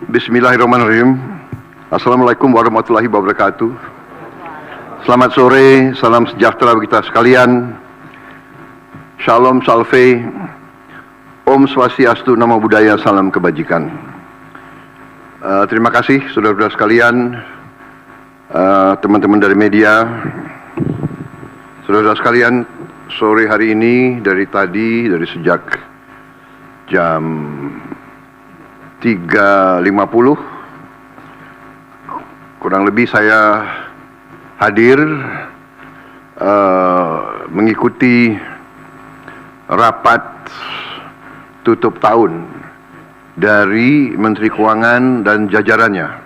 Bismillahirrahmanirrahim. Assalamualaikum warahmatullahi wabarakatuh. Selamat sore, salam sejahtera bagi kita sekalian. Shalom Salve, Om Swastiastu, Namo Buddhaya, salam kebajikan. Terima kasih saudara-saudara sekalian, teman-teman dari media, saudara-saudara sekalian. Sore hari ini dari sejak jam 3.50 kurang lebih saya hadir mengikuti rapat tutup tahun dari Menteri Keuangan dan jajarannya.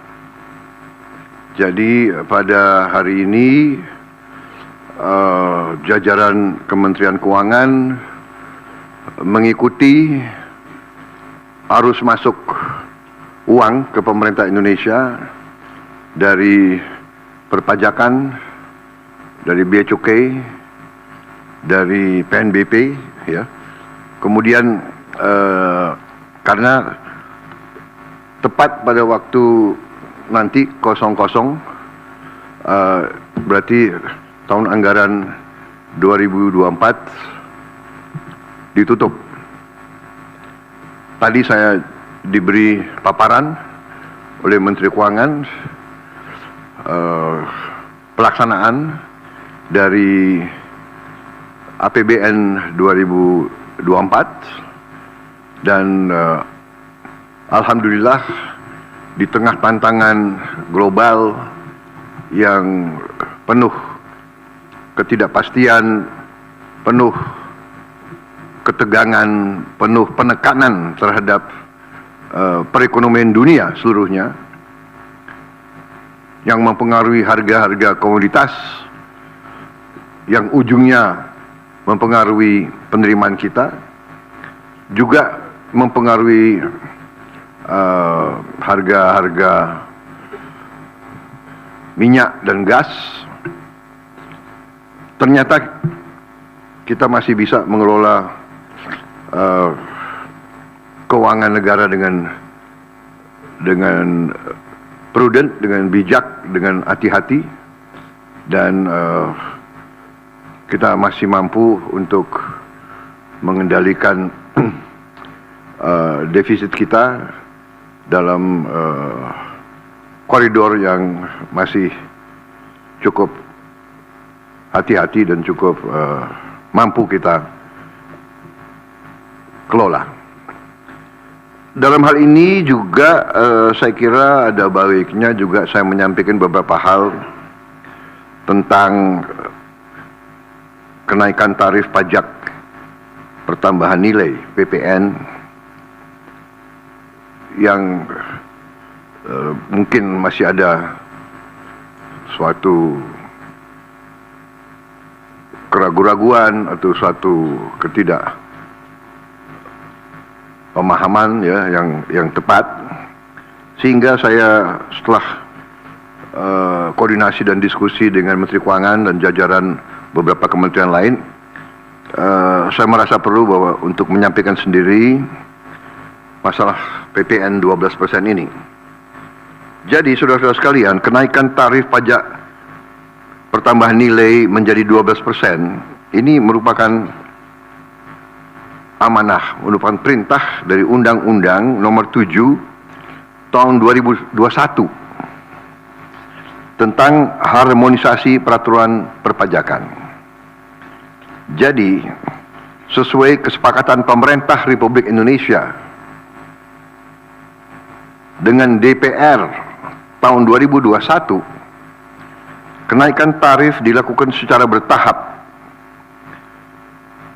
Jadi pada hari ini jajaran Kementerian Keuangan mengikuti arus masuk uang ke pemerintah Indonesia dari perpajakan, dari bea cukai, dari PNBP, ya. Kemudian karena tepat pada waktu nanti 00 berarti tahun anggaran 2024 ditutup. Tadi saya diberi paparan oleh Menteri Keuangan pelaksanaan dari APBN 2024 dan alhamdulillah di tengah tantangan global yang penuh ketidakpastian, penuh ketegangan, penuh penekanan terhadap perekonomian dunia seluruhnya yang mempengaruhi harga-harga komoditas, yang ujungnya mempengaruhi penerimaan kita, juga mempengaruhi harga-harga minyak dan gas. Ternyata kita masih bisa mengelola keuangan negara dengan prudent, dengan bijak, dengan hati-hati, dan kita masih mampu untuk mengendalikan defisit kita dalam koridor yang masih cukup hati-hati dan cukup mampu kita kelola. Dalam hal ini juga saya kira ada baiknya juga saya menyampaikan beberapa hal tentang kenaikan tarif pajak pertambahan nilai PPN yang mungkin masih ada suatu keraguan-raguan atau suatu pemahaman, ya, yang tepat, sehingga saya setelah koordinasi dan diskusi dengan Menteri Keuangan dan jajaran beberapa kementerian lain, saya merasa perlu bahwa untuk menyampaikan sendiri masalah PPN 12% ini. Jadi saudara-saudara sekalian, kenaikan tarif pajak pertambahan nilai menjadi 12% ini merupakan amanah, merupakan perintah dari Undang-Undang Nomor 7 Tahun 2021 tentang harmonisasi peraturan perpajakan. Jadi, sesuai kesepakatan pemerintah Republik Indonesia dengan DPR tahun 2021, kenaikan tarif dilakukan secara bertahap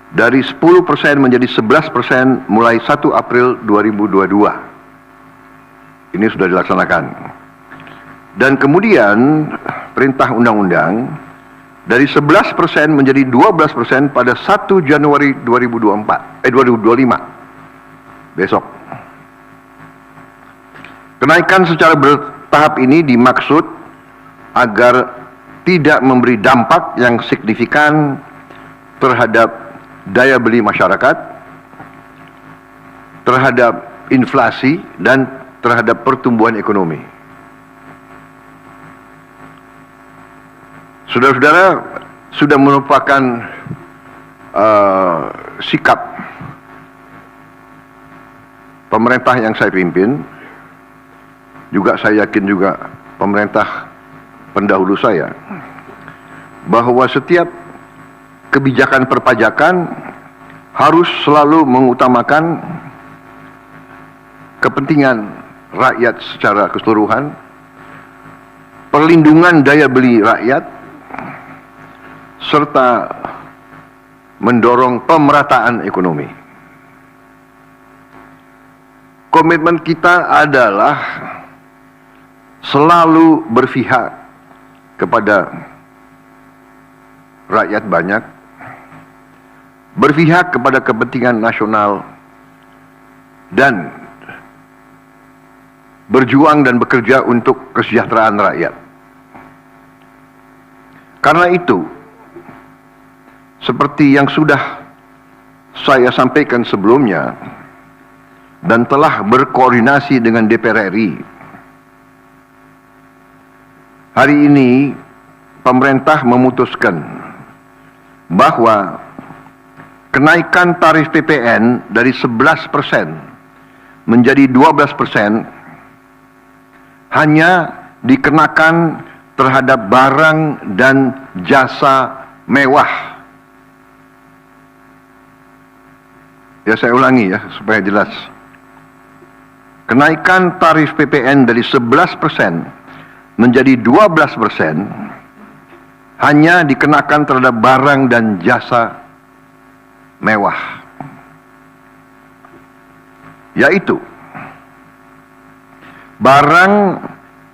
dari 10% menjadi 11% mulai 1 April 2022. Ini sudah dilaksanakan. Dan kemudian perintah undang-undang dari 11% menjadi 12% pada 1 Januari 2025 besok. Kenaikan secara bertahap ini dimaksud agar tidak memberi dampak yang signifikan terhadap daya beli masyarakat, terhadap inflasi, dan terhadap pertumbuhan ekonomi. Saudara-saudara, sudah merupakan sikap pemerintah yang saya pimpin, juga saya yakin juga pemerintah pendahulu saya, bahwa setiap kebijakan perpajakan harus selalu mengutamakan kepentingan rakyat secara keseluruhan, perlindungan daya beli rakyat, serta mendorong pemerataan ekonomi. Komitmen kita adalah selalu berpihak kepada rakyat banyak, berpihak kepada kepentingan nasional, dan berjuang dan bekerja untuk kesejahteraan rakyat. Karena itu, seperti yang sudah saya sampaikan sebelumnya dan telah berkoordinasi dengan DPR RI, hari ini pemerintah memutuskan bahwa kenaikan tarif PPN dari 11% menjadi 12% hanya dikenakan terhadap barang dan jasa mewah. Ya, saya ulangi ya supaya jelas. Kenaikan tarif PPN dari 11% menjadi 12% hanya dikenakan terhadap barang dan jasa mewah, yaitu barang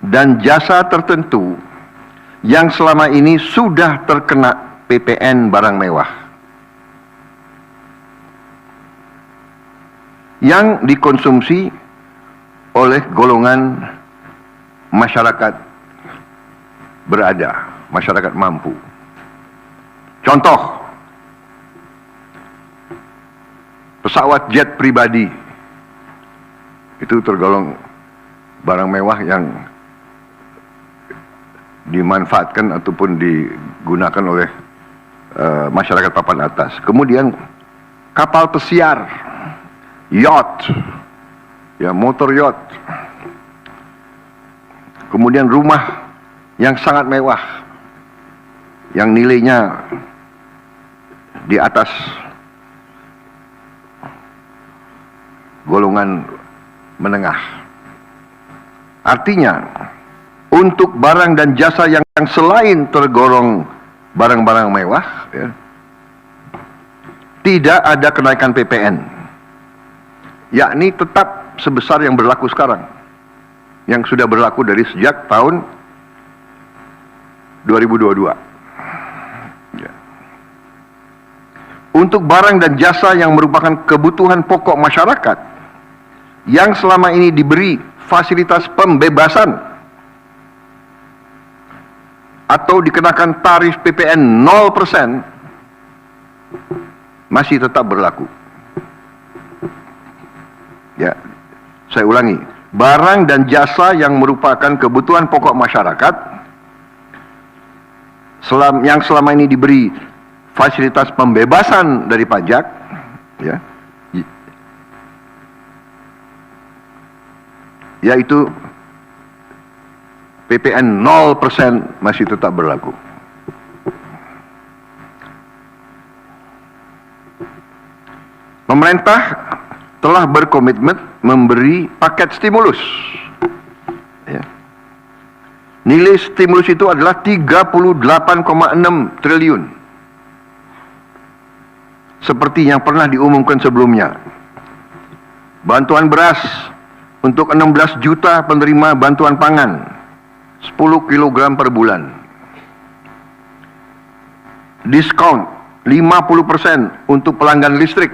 dan jasa tertentu yang selama ini sudah terkena PPN barang mewah, yang dikonsumsi oleh golongan masyarakat berada, masyarakat mampu. Contoh, pesawat jet pribadi itu tergolong barang mewah yang dimanfaatkan ataupun digunakan oleh masyarakat papan atas. Kemudian kapal pesiar, yacht, ya, motor yacht. Kemudian rumah yang sangat mewah, yang nilainya di atas golongan menengah. Artinya, untuk barang dan jasa yang selain tergolong barang-barang mewah, ya, tidak ada kenaikan PPN, yakni tetap sebesar yang berlaku sekarang, yang sudah berlaku dari sejak tahun 2022. Ya. Untuk barang dan jasa yang merupakan kebutuhan pokok masyarakat, yang selama ini diberi fasilitas pembebasan atau dikenakan tarif PPN 0%, masih tetap berlaku. Ya, saya ulangi, barang dan jasa yang merupakan kebutuhan pokok masyarakat yang selama ini diberi fasilitas pembebasan dari pajak, ya, yaitu PPN 0% masih tetap berlaku. Pemerintah telah berkomitmen memberi paket stimulus. Ya. Nilai stimulus itu adalah 38,6 triliun. Seperti yang pernah diumumkan sebelumnya. Bantuan beras untuk 16 juta penerima bantuan pangan, 10 kg per bulan. Diskon 50% untuk pelanggan listrik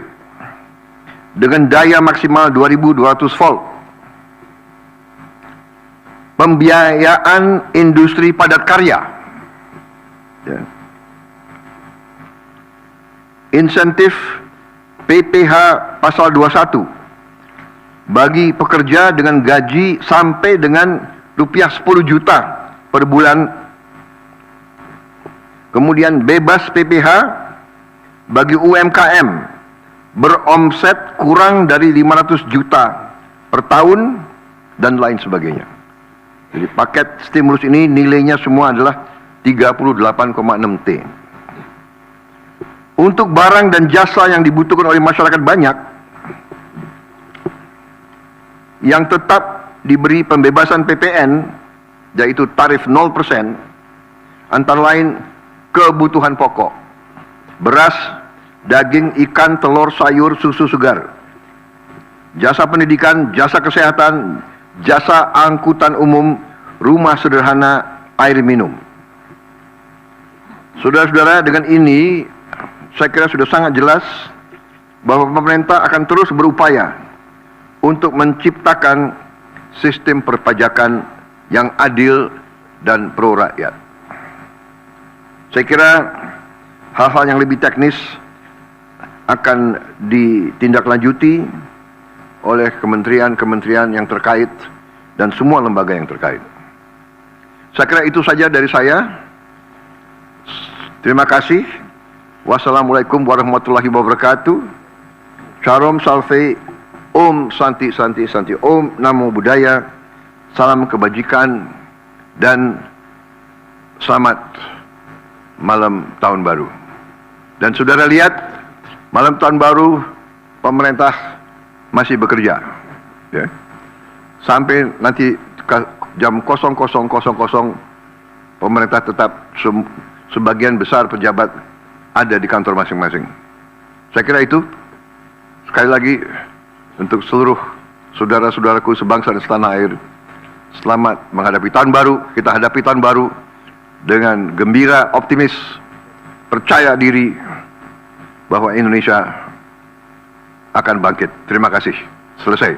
dengan daya maksimal 2200 volt. Pembiayaan industri padat karya. Ya. Insentif PPH pasal 21 bagi pekerja dengan gaji sampai dengan rupiah 10 juta per bulan. Kemudian bebas PPh bagi UMKM beromset kurang dari 500 juta per tahun dan lain sebagainya. Jadi paket stimulus ini nilainya semua adalah 38,6 T. Untuk barang dan jasa yang dibutuhkan oleh masyarakat banyak, yang tetap diberi pembebasan PPN, yaitu tarif 0%, antara lain kebutuhan pokok, beras, daging, ikan, telur, sayur, susu segar, jasa pendidikan, jasa kesehatan, jasa angkutan umum, rumah sederhana, air minum. Saudara-saudara, dengan ini saya kira sudah sangat jelas bahwa pemerintah akan terus berupaya untuk menciptakan sistem perpajakan yang adil dan pro rakyat. Saya kira hal-hal yang lebih teknis akan ditindaklanjuti oleh kementerian-kementerian yang terkait dan semua lembaga yang terkait. Saya kira itu saja dari saya. Terima kasih. Wassalamualaikum warahmatullahi wabarakatuh. Charom Salve, Om Santi Santi Santi, Om Namo Buddhaya, salam kebajikan, dan selamat malam tahun baru. Dan saudara lihat, malam tahun baru pemerintah masih bekerja, ya. Sampai nanti jam 00.00 pemerintah tetap sebagian besar pejabat ada di kantor masing-masing. Saya kira itu. Sekali lagi, untuk seluruh saudara-saudaraku sebangsa dan setanah air, selamat menghadapi tahun baru. Kita hadapi tahun baru dengan gembira, optimis, percaya diri bahwa Indonesia akan bangkit. Terima kasih. Selesai.